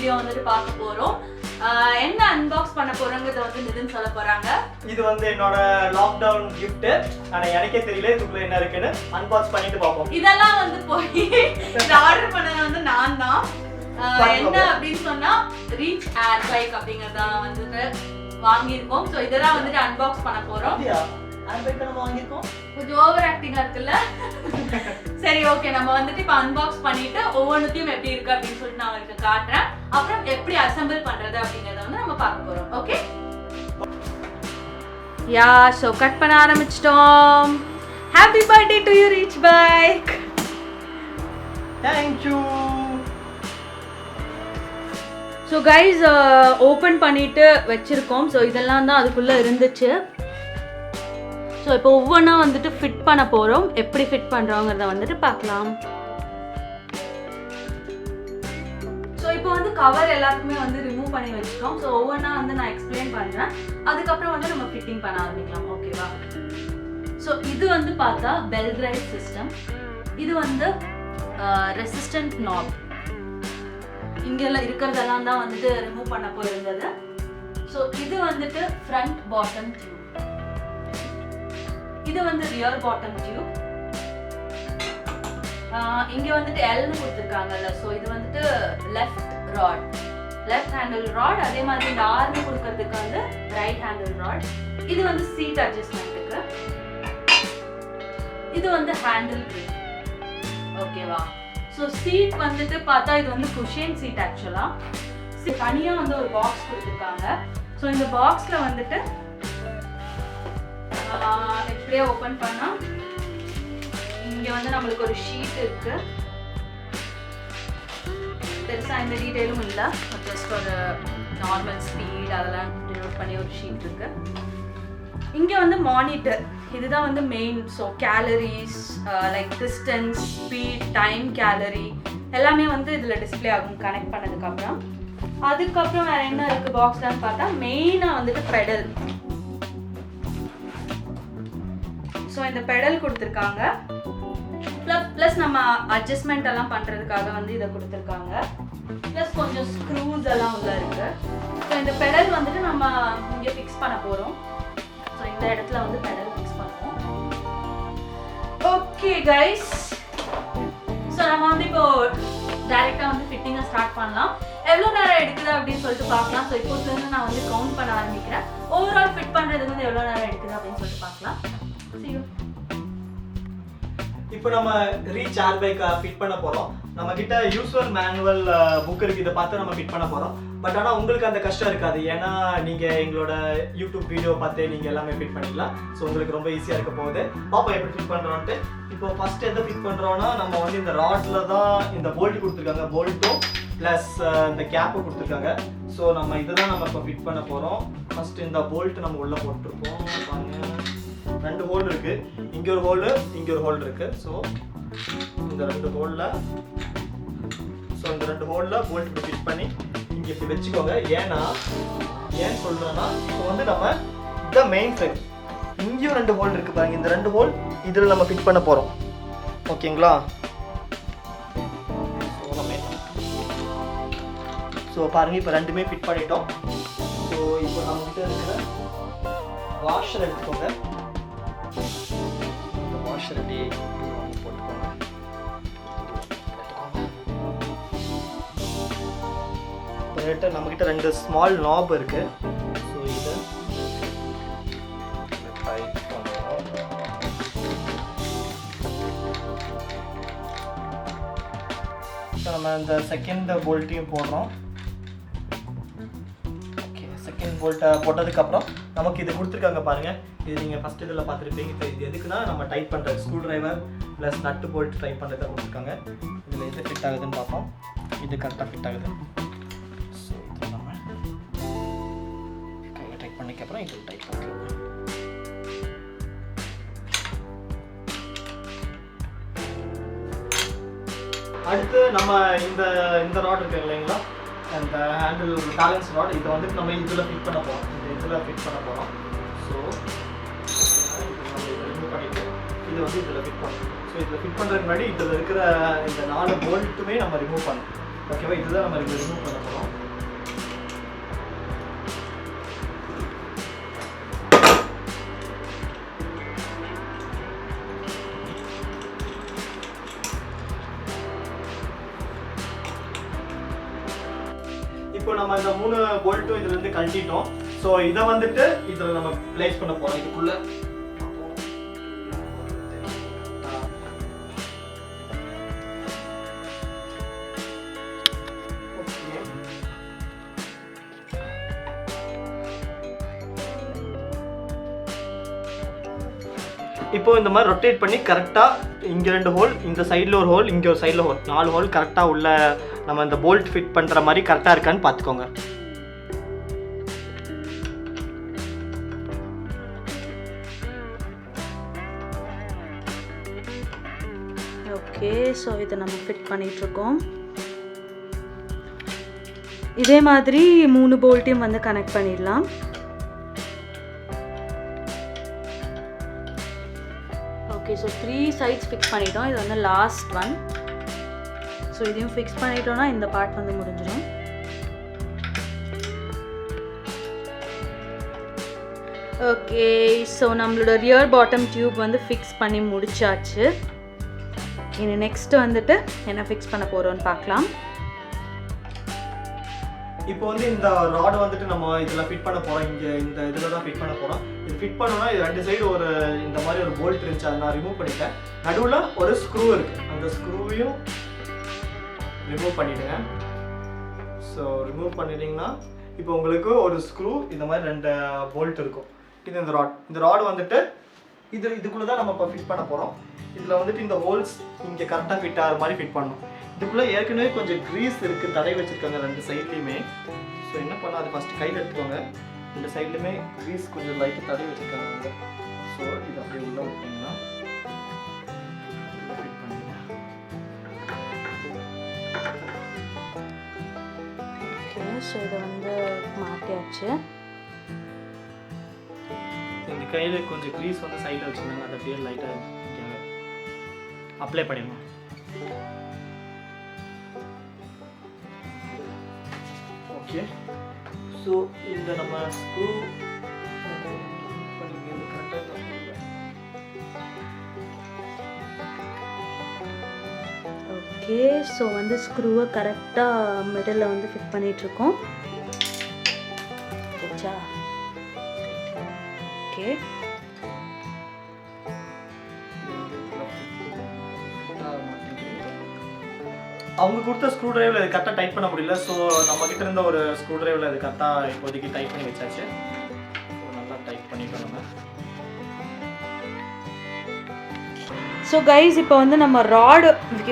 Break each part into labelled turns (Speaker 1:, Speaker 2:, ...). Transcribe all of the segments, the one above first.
Speaker 1: Video வந்துட்டு பார்க்க போறோம். என்ன அன்பாக்ஸ் பண்ண போறோங்கிறத வந்து நிதின் சொல்ல போறாங்க.
Speaker 2: இது வந்து என்னோட லாக்டவுன் gift. ஆனா எனக்கே தெரியல இதுக்குள்ள என்ன இருக்குன்னு. அன்பாக்ஸ் பண்ணிட்டு பாப்போம்.
Speaker 1: இதெல்லாம் வந்து போய் இத ஆர்டர் பண்ணது வந்து நான் தான். என்ன அப்படினு சொன்னா ரீச் AirBike அப்படிங்கறத வந்துட்டு வாங்கியிருக்கோம். சோ இதெல்லாம் வந்துட்டு அன்பாக்ஸ் பண்ண போறோம்.
Speaker 2: AirBike நம்ம வாங்கியிருக்கோம்.
Speaker 1: கொஞ்சம் ஓவர் ஆக்டிங்கா இருக்குல்ல. சரி ஓகே, நம்ம வந்துட்டு இப்ப அன்பாக்ஸ் பண்ணிட்டு ஒவ்வொன்றுத்தையும் எப்படி இருக்கு அப்படின்னு சொல்லிட்டு நான் உங்களுக்கு காட்டுறேன். அப்புறம் எப்படி அசெம்பிள் பண்றது அப்படிங்கறத வந்து நம்ம பார்க்க போறோம். ஓகே யா, சோ கட் பண்ண ஆரம்பிச்சிட்டோம். Happy birthday to you reach bike.
Speaker 2: Thank you.
Speaker 1: So guys open பண்ணிட்டு வச்சிருக்கோம். ஸோ இதெல்லாம் தான் அதுக்குள்ள இருந்துச்சு. ஸோ இப்போ ஒவ்வொன்றா வந்துட்டு ஃபிட் பண்ண போகிறோம். எப்படி ஃபிட் பண்ணுறோங்கிறத வந்துட்டு பார்க்கலாம். ஸோ இப்போ வந்து கவர் எல்லாத்துக்குமே வந்து ரிமூவ் பண்ணி வச்சுட்டோம். ஸோ ஒவ்வொன்றா வந்து நான் எக்ஸ்பிளைன் பண்ணுறேன். அதுக்கப்புறம் வந்து நம்ம ஃபிட்டிங் பண்ண ஆரம்பிக்கலாம். ஓகேவா? ஸோ இது வந்து பார்த்தா பெல்ட் ரைட் சிஸ்டம். இது வந்து ரெசிஸ்டன்ட் நாப். இங்கெல்லாம் இருக்கிறதெல்லாம் தான் வந்துட்டு ரிமூவ் பண்ண போயிருந்தது. ஸோ இது வந்துட்டு ஃப்ரண்ட் பாட்டம் டியூப். இது வந்து ரியர் பாட்டம் டியூப். இங்க வந்துட்டு எல்னு கொடுத்துருக்காங்கல்ல. ஸோ இது வந்துட்டு லெஃப்ட் ராட், லெஃப்ட் ஹேண்டில் ராட். அதே மாதிரி இந்த ஆர்னு கொடுக்கறதுக்கு வந்து ரைட் ஹேண்டில் ராட். இது வந்து சீட் அட்ஜஸ்ட்மெண்ட்டுக்கு. இது வந்து ஹேண்டில் கிரிப். ஓகேவா? ஸோ சீட் வந்துட்டு பார்த்தா இது வந்து குஷன் சீட். ஆக்சுவலா தனியாக வந்து ஒரு பாக்ஸ் கொடுத்துருக்காங்க. ஸோ இந்த பாக்ஸில் வந்துட்டு எப்படியே ஓப்பன் பண்ணா இங்க வந்து நம்மளுக்கு ஒரு ஷீட் இருக்கு. பெருசா இந்த டீடைலும் இல்ல, ஜஸ்ட் ஒரு நார்மல் ஸ்பீட் அதெல்லாம் டினோட் பண்ணி ஒரு ஷீட் இருக்கு. இங்க வந்து மானிட்டர், இதுதான் வந்து main. So calories, like distance, speed, time, calorie எல்லாமே வந்து இதுல டிஸ்பிளே ஆகும் கனெக்ட் பண்ணதுக்கு அப்புறம். அதுக்கப்புறம் வேற என்ன இருக்கு பாக்ஸ்லன்னு பார்த்தா மெயினா வந்துட்டு பெடல். ஸோ இந்த பெடல் கொடுத்துருக்காங்க. ப்ளஸ் நம்ம அட்ஜஸ்ட்மெண்ட் எல்லாம் பண்ணுறதுக்காக வந்து இதை கொடுத்துருக்காங்க. ப்ளஸ் கொஞ்சம் ஸ்க்ரூஸ் எல்லாம் உள்ள இருக்கு. ஸோ இந்த பெடல் வந்துட்டு நம்ம இங்கே ஃபிக்ஸ் பண்ண போகிறோம். ஸோ இந்த இடத்துல வந்து பெடல் ஃபிக்ஸ் பண்ணுவோம். ஓகே கைஸ், ஸோ நம்ம வந்து இப்போ டைரெக்டாக வந்து ஃபிட்டிங்கை ஸ்டார்ட் பண்ணலாம். எவ்வளோ நேரம் எடுக்குது அப்படின்னு சொல்லிட்டு பார்க்கலாம். ஸோ இப்போதுலேருந்து நான் வந்து கவுண்ட் பண்ண ஆரம்பிக்கிறேன். ஓவரால் ஃபிட் பண்ணுறதுக்கு வந்து எவ்வளோ நேரம் எடுக்குது அப்படின்னு சொல்லிட்டு பார்க்கலாம்.
Speaker 2: இப்போ நம்ம ரீச் AirBike ஃபிட் பண்ண போறோம். நம்ம கிட்ட யூசுவல் மேனுவல் புக் இருக்கு, இதை பார்த்து நம்ம ஃபிட் பண்ண போறோம். பட் ஆனால் உங்களுக்கு அந்த கஷ்டம் இருக்காது, ஏன்னா நீங்க எங்களோட யூடியூப் வீடியோ பார்த்து நீங்க எல்லாமே ஃபிட் பண்ணிக்கலாம். ஸோ உங்களுக்கு ரொம்ப ஈஸியா இருக்க போகுது. பாப்போம் எப்படி ஃபிட் பண்றோம்ட்டு. இப்போ ஃபர்ஸ்ட் எதை ஃபிட் பண்றோம்னா, நம்ம வந்து இந்த ராட்ல தான் இந்த போல்ட் கொடுத்துருக்காங்க, போல்ட்டும் ப்ளஸ் இந்த கேப்பும் கொடுத்துருக்காங்க. ஸோ நம்ம இதுதான் நம்ம இப்போ ஃபிட் பண்ண போறோம். ஃபர்ஸ்ட் இந்த போல்ட் நம்ம உள்ள போட்டுருப்போம். பாருங்க, ரெண்டு ஹோல் இருக்கு, இங்க ஒரு ஹோல், இங்க ஒரு ஹோல் இருக்கு. ஸோ இந்த ரெண்டு ஹோல்ல போல்ட் ஃபிட் பண்ணி இங்க இப்படி வச்சுக்கோங்க. ஏன் சொல்றேன்னா, இப்போ வந்து நம்ம இந்த மெயின் சைடு இங்கேயும் ரெண்டு ஹோல் இருக்கு பாருங்க. இந்த ரெண்டு ஹோல் இதுல நம்ம ஃபிட் பண்ண போறோம். ஓகேங்களா? ஸோ பாருங்க, இப்போ ரெண்டுமே ஃபிட் பண்ணிட்டோம். ஸோ இப்போ நம்ம கிட்ட இருக்கிற வாஷர் எடுத்துக்கோங்க. வாஷர் போட்டுக்கோங்க. நம்ம கிட்ட ரெண்டு ஸ்மால் நாப் இருக்கு. ஸோ இதை டைட் பண்ணுவோம். ஸோ நம்ம இந்த செகண்ட் போல்ட்டையும் போடுறோம். ஓகே, செகண்ட் போல்ட்டை போட்டதுக்கப்புறம் நமக்கு இது கொடுத்துருக்காங்க பாருங்க. இது நீங்கள் ஃபஸ்ட் இதில் பார்த்துருப்பீங்க. இது எதுக்குன்னா நம்ம டைட் பண்ணுறது, ஸ்க்ரூ டிரைவர் ப்ளஸ் நட்டு போல்ட் டைட் பண்ணுறதை கொடுத்துருக்காங்க. இதில் எது ஃபிட் ஆகுதுன்னு பார்ப்போம். இது கரெக்டாக ஃபிட் ஆகுது. ஸோ இது நம்ம கையில் டைட் பண்ணிக்கப்புறம் இதில் டைட் பண்ணிக்கலாம். அடுத்து நம்ம இந்த ராட் இருக்கு இல்லைங்களா, அந்த ஹேண்டில் பேலன்ஸ் ராட், இதை வந்து நம்ம இதில் ஃபிட் பண்ண போகிறோம். இதில் ஃபிட் பண்ண போகிறோம். ஸோ ரிமூவ் பண்ணிட்டு இது வந்து இதில் ஃபிட் பண்ணணும். ஸோ இதில் ஃபிட் பண்ணுறதுக்கு முன்னாடி இதில் இருக்கிற இந்த 4 போல்ட்டுமே நம்ம ரிமூவ் பண்ணணும். ஓகேவா, இதுதான் நம்ம ரிமூவ் பண்ண போகிறோம். இப்போ நம்ம இந்த 3 போல்ட்டும் இதுல இருந்து கழட்டிட்டோம். ஸோ இதை வந்துட்டு இதில் நம்ம பிளேஸ் பண்ண போகிறோம் இதுக்குள்ள. இப்போ இந்த மாதிரி ரொட்டேட் பண்ணி கரெக்டாக இங்கே 2 ஹோல், இந்த சைடில் ஒரு ஹோல், இங்கே ஒரு சைடில் ஹோல், 4 ஹோல் கரெக்டாக உள்ள நம்ம இந்த போல்ட் ஃபிட் பண்ணுற மாதிரி கரெக்டாக இருக்கான்னு பார்த்துக்கோங்க.
Speaker 1: ஓகே, ஸோ இதை நம்ம ஃபிட் பண்ணிகிட்ருக்கோம். இதே மாதிரி 3 போல்ட்டையும் வந்து கனெக்ட் பண்ணிடலாம். ஓகே, ஸோ 3 சைட்ஸ் ஃபிக்ஸ் பண்ணிட்டோம். இது வந்து லாஸ்ட் ஒன். ஸோ இதையும் ஃபிக்ஸ் பண்ணிட்டோம்னா இந்த பார்ட் வந்து முடிஞ்சிடும். ஓகே, ஸோ நம்மளோட ரியர் பாட்டம் டியூப் வந்து ஃபிக்ஸ் பண்ணி முடிச்சாச்சு. இனி நெக்ஸ்ட் வந்துட்டு என்ன ஃபிக்ஸ் பண்ண போகிறோம்னு பார்க்கலாம்.
Speaker 2: இப்போ வந்து இந்த ராட் வந்துட்டு நம்ம இதில் ஃபிட் பண்ண போகிறோம். இங்கே இந்த இதில் தான் ஃபிட் பண்ண போகிறோம். இது ஃபிட் பண்ணோன்னா இது 2 சைடு ஒரு இந்த மாதிரி ஒரு போல்ட் இருந்துச்சு, அதை நான் ரிமூவ் பண்ணிட்டேன். நடுவில் ஒரு ஸ்க்ரூ இருக்குது, அந்த ஸ்க்ரூவையும் ரிமூவ் பண்ணிவிடுங்க. ஸோ ரிமூவ் பண்ணிட்டீங்கன்னா இப்போ உங்களுக்கு ஒரு ஸ்க்ரூ இந்த மாதிரி 2 போல்ட் இருக்கும். இது இந்த ராட் வந்துட்டு இதுக்குள்ளே தான் நம்ம இப்போ ஃபிட் பண்ண போகிறோம். இதில் வந்துட்டு இந்த ஹோல்ஸ் இங்கே கரெக்டாக ஃபிட் ஆகிற மாதிரி ஃபிட் பண்ணணும். இதுக்குள்ளே ஏற்கனவே கொஞ்சம் க்ரீஸ் இருக்குது, தடை வச்சுருக்காங்க 2 சைட்லேயுமே. ஸோ என்ன பண்ணால் அது ஃபஸ்ட்டு கையில் எடுத்துக்கோங்க. 2 சைட்லையுமே க்ரீஸ் கொஞ்சம் லைட்டாக தடை வச்சுருக்காங்க. ஸோ இது அப்படியே உள்ளே விட்டிங்கன்னா ஃபிட் பண்ணிடுங்க.
Speaker 1: ஓகே, ஸோ இதை வந்து மாட்டியாச்சு.
Speaker 2: இந்த கையில் கொஞ்சம் க்ரீஸ் வந்து சைடில் வச்சுருந்தாங்க, அதை அப்படியே லைட்டாக அப்ளை பண்ணிடணும். ஓகே, ஸோ இந்த நம்ம ஸ்க்ரூ
Speaker 1: ஓகே, ஸோ வந்து ஸ்க்ரூவை கரெக்டாக மிடில் வந்து ஃபிட் பண்ணிகிட்ருக்கோம். ஓகே,
Speaker 2: அவங்க கொடுத்த ஸ்க்ரூ டிரைவில் இது கரெக்டாக டைட் பண்ண முடியல. ஸோ நம்ம கிட்ட இருந்த ஒரு ஸ்க்ரூ டிரைவில் இது கரெக்டாக இப்போதைக்கு டைட் பண்ணி வச்சாச்சு. ஸோ நல்லா டைட் பண்ணிட்டோம் நம்ம.
Speaker 1: ஸோ கைஸ், இப்போ வந்து நம்ம ராடு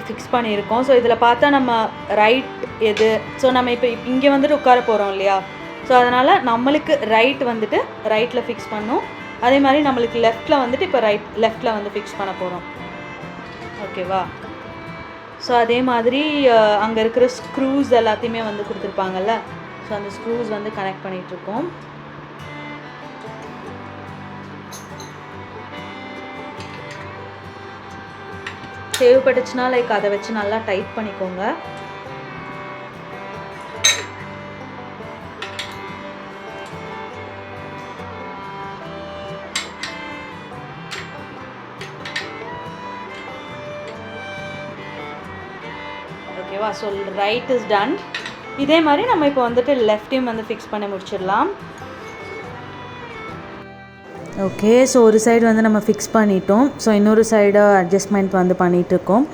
Speaker 1: ஃபிக்ஸ் பண்ணியிருக்கோம். ஸோ இதில் பார்த்தா நம்ம ரைட் எது, ஸோ நம்ம இப்போ இங்கே வந்துட்டு உட்கார போகிறோம் இல்லையா. ஸோ அதனால் நம்மளுக்கு ரைட் வந்துட்டு ரைட்டில் ஃபிக்ஸ் பண்ணணும். அதே மாதிரி நம்மளுக்கு லெஃப்ட்டில் வந்துட்டு இப்போ லெஃப்ட்டில் வந்து ஃபிக்ஸ் பண்ண போகிறோம். ஓகேவா? ஸோ அதே மாதிரி அங்கே இருக்கிற ஸ்க்ரூஸ் எல்லாத்தையுமே வந்து கொடுத்துருப்பாங்கல்ல. ஸோ அந்த ஸ்க்ரூஸ் வந்து கனெக்ட் பண்ணிகிட்ருக்கோம். தேவைப்பட்டுச்சுன்னா லைக் அதை வச்சு நல்லா டைட் பண்ணிக்கோங்க. ஓகேவா? So right is done. இதே மாதிரி நம்ம இப்போ வந்துட்டு லெஃப்டையும் வந்து ஃபிக்ஸ் பண்ணி முடிச்சிடலாம். ஓகே, ஸோ ஒரு சைடு வந்து நம்ம ஃபிக்ஸ் பண்ணிட்டோம். ஸோ இன்னொரு சைடு அட்ஜஸ்ட்மெண்ட் வந்து பண்ணிகிட்ருக்கோம்.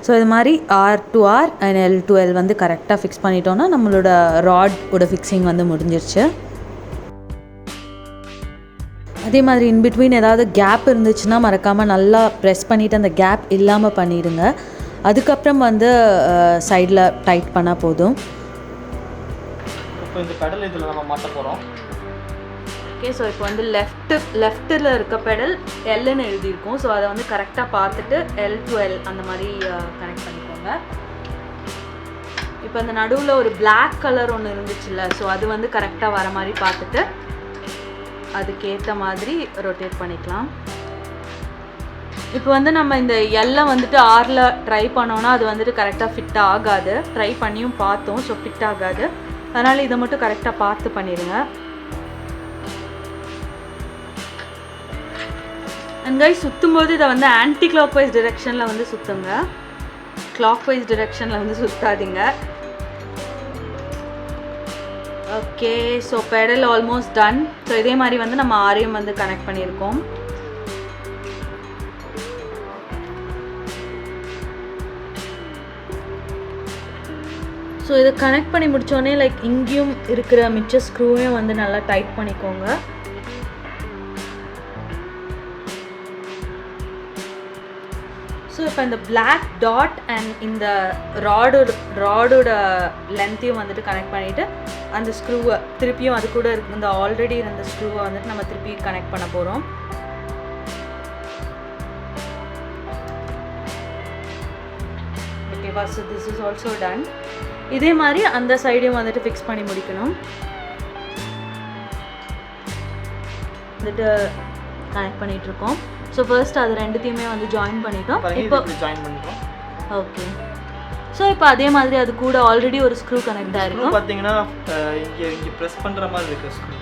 Speaker 1: ஸோ இது மாதிரி R to R and L to L வந்து கரெக்டாக ஃபிக்ஸ் பண்ணிட்டோன்னா நம்மளோட ராடோட ஃபிக்ஸிங் வந்து முடிஞ்சிருச்சு. அதே மாதிரி இன்பிட்வீன் ஏதாவது கேப் இருந்துச்சுன்னா மறக்காமல் நல்லா ப்ரெஸ் பண்ணிவிட்டு அந்த கேப் இல்லாமல் பண்ணிடுங்க. அதுக்கப்புறம் வந்து சைடில் டைட் பண்ணால் போதும்.
Speaker 2: இப்போ இந்த பெடல் இதில் நம்ம மாட்ட போகிறோம்.
Speaker 1: ஓகே, ஸோ இப்போ வந்து லெஃப்ட்டில் இருக்க பெடல் எல்லுன்னு எழுதியிருக்கோம். ஸோ அதை வந்து கரெக்டாக பார்த்துட்டு L to L அந்த மாதிரி கனெக்ட் பண்ணிக்கோங்க. இப்போ அந்த நடுவில் ஒரு பிளாக் கலர் ஒன்று இருந்துச்சுல்ல, ஸோ அது வந்து கரெக்டாக வர மாதிரி பார்த்துட்டு அதுக்கேற்ற மாதிரி ரொட்டேட் பண்ணிக்கலாம். இப்போ வந்து நம்ம இந்த எல்லாம் வந்துட்டு ஆரில் ட்ரை பண்ணோன்னா அது வந்துட்டு கரெக்டாக ஃபிட் ஆகாது. ட்ரை பண்ணியும் பார்த்தோம், ஸோ ஃபிட் ஆகாது. அதனால் இதை மட்டும் கரெக்டாக பார்த்து பண்ணிடுங்க. அண்ட் கைஸ் சுற்றும் போது இதை வந்து ஆன்டி கிளாக் வைஸ் டிரெக்ஷனில் வந்து சுற்றுங்க, கிளாக் வைஸ் டிரெக்ஷனில் வந்து சுற்றாதீங்க. Okay, so petal almost done. So இதே மாதிரி வந்து நம்ம ஆரையும் வந்து கனெக்ட் பண்ணியிருக்கோம். ஸோ இதை கனெக்ட் பண்ணி முடித்தோடனே லைக் இங்கேயும் இருக்கிற மிச்ச ஸ்க்ரூவையும் வந்து நல்லா டைட் பண்ணிக்கோங்க. ஸோ இப்போ இந்த பிளாக் டாட் அண்ட் இந்த ராடோட லென்த்தையும் வந்துட்டு கனெக்ட் பண்ணிவிட்டு அந்த ஸ்க்ரூவை திருப்பியும் அது கூட இருக்கு இந்த ஆல்ரெடி இருந்த ஸ்க்ரூவை வந்துட்டு நம்ம திருப்பி கனெக்ட் பண்ண போகிறோம். ஓகேவா, so this is also done. இதே மாதிரி அந்த சைடையும் வந்துட்டு ஃபிக்ஸ் பண்ணி முடிக்கணும். வந்துட்டு கனெக்ட் பண்ணிகிட்ருக்கோம். ஸோ ஃபர்ஸ்ட் அது ரெண்டுத்தையுமே வந்து ஜாயின் பண்ணிட்டோம். இப்போ
Speaker 2: ஜாயின் பண்ணிட்டோம்.
Speaker 1: ஓகே, ஸோ இப்போ அதே மாதிரி அது கூட ஆல்ரெடி ஒரு ஸ்க்ரூ கனெக்ட் ஆகிருக்கும்.
Speaker 2: பார்த்தீங்கன்னா இங்கே ப்ரெஸ் பண்ணுற மாதிரி இருக்குது ஸ்க்ரூ.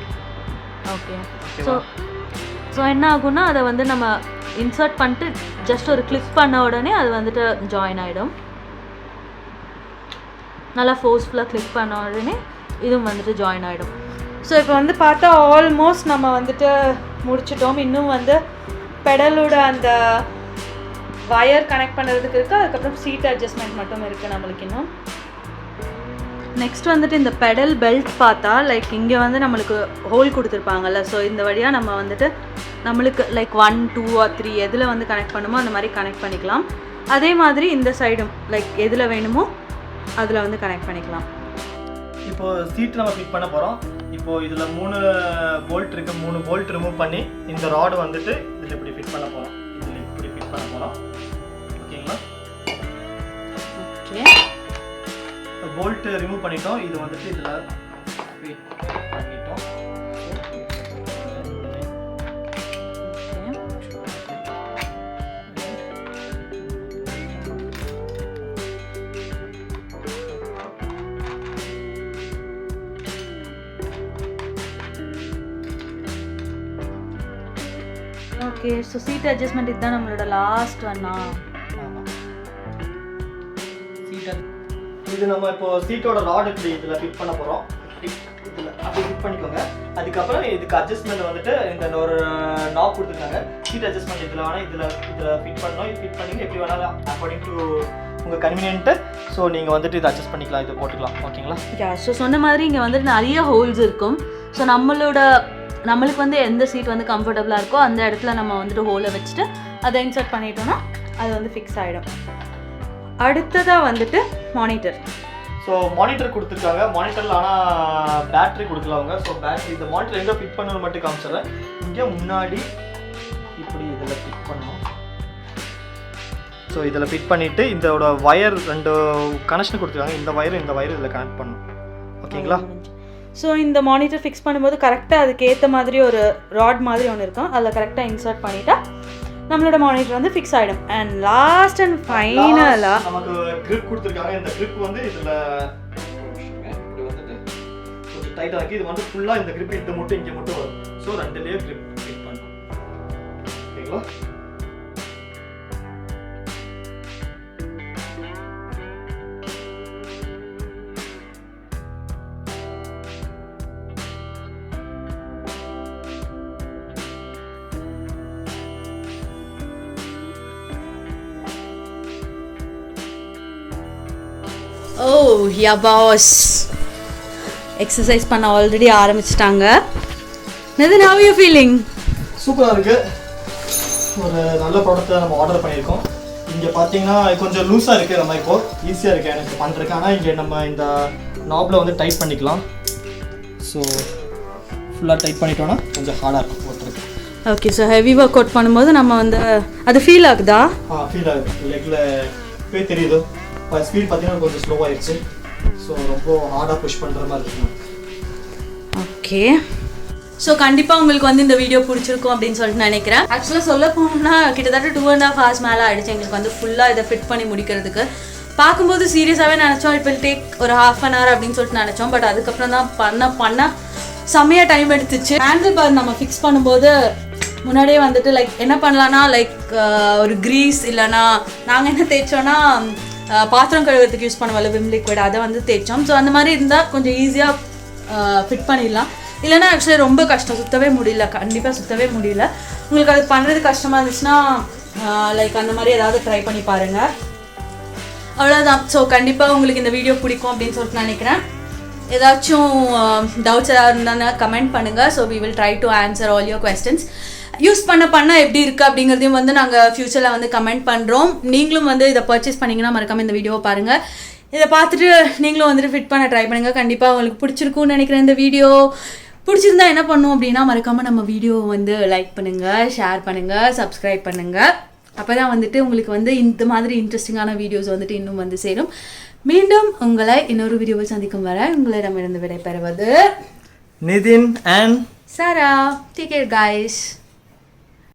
Speaker 1: ஓகே, ஸோ என்ன ஆகும்னா அதை வந்து நம்ம இன்சர்ட் பண்ணிட்டு ஜஸ்ட் ஒரு கிளிக் பண்ண உடனே அது வந்துட்டு ஜாயின் ஆகிடும். நல்லா ஃபோர்ஸ்ஃபுல்லாக கிளிக் பண்ண உடனே இதுவும் வந்துட்டு ஜாயின் ஆகிடும். ஸோ இப்போ வந்து பார்த்தா ஆல்மோஸ்ட் நம்ம வந்துட்டு முடிச்சிட்டோம். இன்னும் வந்து பெடலோட அந்த வயர் கனெக்ட் பண்ணுறதுக்கு இருக்குது, அதுக்கப்புறம் சீட் அட்ஜஸ்ட்மெண்ட் மட்டும் இருக்குது நம்மளுக்கு இன்னும். நெக்ஸ்ட் வந்துட்டு இந்த பெடல் பெல்ட் பார்த்தா லைக் இங்கே வந்து நம்மளுக்கு ஹோல் கொடுத்துருப்பாங்கல்ல. ஸோ இந்த வழியாக நம்ம வந்துட்டு நம்மளுக்கு லைக் 1, 2 or 3 எதில் வந்து கனெக்ட் பண்ணுமோ அந்த மாதிரி கனெக்ட் பண்ணிக்கலாம். அதே மாதிரி இந்த சைடும் லைக் எதில் வேணுமோ அதில் வந்து கனெக்ட் பண்ணிக்கலாம்.
Speaker 2: இப்போது சீட் நம்ம ஃபிட் பண்ண போகிறோம். இப்போது இதில் 3 போல்ட் இருக்குது. 3 போல்ட் ரிமூவ் பண்ணி இந்த ராடு வந்துட்டு இதில் இப்படி ஃபிட் பண்ண போகிறோம். இதில் இப்படி ஃபிட் பண்ண போகிறோம். ஓகேங்களா?
Speaker 1: ஓகே,
Speaker 2: போல்ட் ரிமூவ் பண்ணிட்டோம். இது வந்துட்டு இதில் ஃபிட் பண்ணிட்டோம்.
Speaker 1: ஓகே, ஸோ சீட் அட்ஜஸ்ட்மெண்ட் இதுதான் நம்மளோட லாஸ்ட் ஒன்னா.
Speaker 2: இது நம்ம இப்போ சீட்டோட ராட் இப்படி இதில் ஃபிட் பண்ண போகிறோம். இதில் அப்படி ஃபிட் பண்ணிக்கோங்க. அதுக்கப்புறம் இதுக்கு அட்ஜஸ்ட்மெண்ட் வந்துட்டு இந்த ஒரு நாப் கொடுத்துருக்காங்க. சீட் அட்ஜஸ்ட்மெண்ட் இதில் வேணால் இதில் ஃபிட் பண்ணணும். ஃபிட் பண்ணி எப்படி வேணாலும் அக்கார்டிங் டு உங்கள் கன்வீனியன்ட்டு. ஸோ நீங்கள் வந்துட்டு இதை அட்ஜஸ்ட் பண்ணிக்கலாம், இதை போட்டுக்கலாம். ஓகேங்களா?
Speaker 1: யா, ஸோ சொன்ன மாதிரி இங்கே வந்துட்டு நிறைய ஹோல்ஸ் இருக்கும். ஸோ நம்மளுக்கு வந்து எந்த சீட் வந்து கம்ஃபர்டபுளாக இருக்கோ அந்த இடத்துல நம்ம வந்துட்டு ஹோலை வச்சுட்டு அதை இன்சர்ட் பண்ணிட்டோம்னா அது வந்து ஃபிக்ஸ் ஆகிடும். அடுத்ததாக வந்துட்டு மானிட்டர்.
Speaker 2: ஸோ மானிட்டர் கொடுத்துருக்காங்க. மானிட்டரில் ஆனால் பேட்ரி கொடுக்கல அவங்க. ஸோ பேட்ரி இந்த மானிட்டர் எங்கே ஃபிட் பண்ணணும் மட்டும் காமிச்சிடுறேன். இங்கே முன்னாடி இப்படி இதில் ஃபிட் பண்ணணும். ஸோ இதில் ஃபிட் பண்ணிவிட்டு இதோட வயர் 2 கனெக்ஷன் கொடுத்துருக்காங்க. இந்த வயர் இதில் கனெக்ட் பண்ணணும். ஓகேங்களா?
Speaker 1: ஸோ இந்த மானிட்டர் ஃபிக்ஸ் பண்ணும்போது கரெக்டாக அதுக்கு ஏற்ற மாதிரி ஒரு ராட் மாதிரி ஒன்று இருக்கும். அதில் கரெக்டாக இன்சர்ட் பண்ணிட்டா நம்மளோட மானிட்டர் வந்து ஃபிக்ஸ் ஆகிடும். அண்ட் லாஸ்ட் அண்ட் ஃபைனலாக
Speaker 2: நமக்கு கிரிப் கொடுத்துருக்காங்க. இந்த கிரிப் வந்து இதில் இப்படி வந்துட்டு கொஞ்சம் டைட்டாக இருக்குது. இது வந்து ஃபுல்லாக இந்த கிரிப் இது மட்டும் இங்கே மட்டும் வரும். ஸோ 2 லேயர் கிரிப் ஃபிட் பண்ணணும். ஓகேங்களா?
Speaker 1: ஓ யா பாஸ், எக்ஸசைஸ் பண்ண ஆல்ரெடி ஆரம்பிச்சிட்டாங்க. Nitin, how are you feeling?
Speaker 2: சூப்பராக இருக்குது. ஒரு நல்ல ப்ராடக்ட் தான் நம்ம ஆர்டர் பண்ணியிருக்கோம். இங்கே பார்த்தீங்கன்னா கொஞ்சம் லூஸாக இருக்குது. நம்ம இப்போது ஈஸியாக இருக்குது எனக்கு பண்ணுறதுக்கு. ஆனால் இங்கே நம்ம இந்த நாபில் வந்து டைட் பண்ணிக்கலாம். ஸோ ஃபுல்லாக டைட் பண்ணிட்டோன்னா கொஞ்சம் ஹார்டாக இருக்கும் போட்டுருக்கு.
Speaker 1: Okay, so heavy work out பண்ணும்போது நம்ம வந்து அது ஃபீல் ஆகுதா?
Speaker 2: ஃபீல் ஆகுது. லெக்கில் போய் தெரியுது. ஸ்பீட் பார்த்தீங்கன்னா கொஞ்சம் ஸ்லோவாகிடுச்சு. ஸோ ரொம்ப ஹார்டாக புஷ் பண்ணுற மாதிரி இருக்கும்.
Speaker 1: ஓகே, ஸோ கண்டிப்பாக உங்களுக்கு வந்து இந்த வீடியோ பிடிச்சிருக்கும் அப்படின்னு சொல்லிட்டு நினைக்கிறேன். ஆக்சுவலாக சொல்ல போனோம்னா கிட்டத்தட்ட 2.5 hours மேலே ஆகிடுச்சு எங்களுக்கு வந்து ஃபுல்லாக இதை ஃபிட் பண்ணி முடிக்கிறதுக்கு. பார்க்கும்போது சீரியஸாகவே நினச்சோம் இட் வில் டேக் ஒரு 1/2 hour அப்படின்னு சொல்லிட்டு நினச்சோம். பட் அதுக்கப்புறம் தான் பண்ண செம்மையாக டைம் எடுத்துச்சு. ஹேண்டில் பார் நம்ம ஃபிக்ஸ் பண்ணும்போது முன்னாடியே வந்துட்டு லைக் என்ன பண்ணலான்னா லைக் ஒரு க்ரீஸ் இல்லைனா நாங்கள் என்ன தேய்ச்சோன்னா பாத்திரம் கழுவுறதுக்கு யூஸ் பண்ணுவோம்ல விம் லிக்விட், அதை வந்து தேய்ச்சோம். ஸோ அந்த மாதிரி இருந்தால் கொஞ்சம் ஈஸியாக ஃபிட் பண்ணிடலாம். இல்லைனா ஆக்சுவலி ரொம்ப கஷ்டம், சுற்றவே முடியல, கண்டிப்பாக சுற்றவே முடியல. உங்களுக்கு அது பண்ணுறது கஷ்டமாக இருந்துச்சுன்னா லைக் அந்த மாதிரி ஏதாவது ட்ரை பண்ணி பாருங்கள். அவ்வளோதான். ஸோ கண்டிப்பாக உங்களுக்கு இந்த வீடியோ பிடிக்கும் அப்படின்னு சொல்லிட்டு நினைக்கிறேன். ஏதாச்சும் டவுட்ஸ் ஏதாவது இருந்தால் கமெண்ட் பண்ணுங்கள். So we will try to answer all your questions. Use பண்ண எப்படி இருக்குது அப்படிங்கிறதையும் வந்து நாங்கள் ஃப்யூச்சரில் வந்து கமெண்ட் பண்ணுறோம். நீங்களும் வந்து இதை பர்ச்சேஸ் பண்ணிங்கன்னா மறக்காமல் இந்த வீடியோவை பாருங்கள். இதை பார்த்துட்டு நீங்களும் வந்துட்டு ஃபிட் பண்ண ட்ரை பண்ணுங்கள். கண்டிப்பாக உங்களுக்கு பிடிச்சிருக்கும்னு நினைக்கிறேன். இந்த வீடியோ பிடிச்சிருந்தா என்ன பண்ணும் அப்படின்னா மறக்காமல் நம்ம வீடியோவை வந்து லைக் பண்ணுங்கள், ஷேர் பண்ணுங்கள், சப்ஸ்கிரைப் பண்ணுங்கள். அப்போ தான் வந்துட்டு உங்களுக்கு வந்து இந்த மாதிரி இன்ட்ரெஸ்டிங்கான வீடியோஸ் வந்துட்டு இன்னும் வந்து சேரும். மீண்டும் உங்களை இன்னொரு வீடியோவில் சந்திக்கும் வரை உங்களிடமிருந்து விடைபெறுவது
Speaker 2: Nitin and
Speaker 1: Sarah. Take care guys.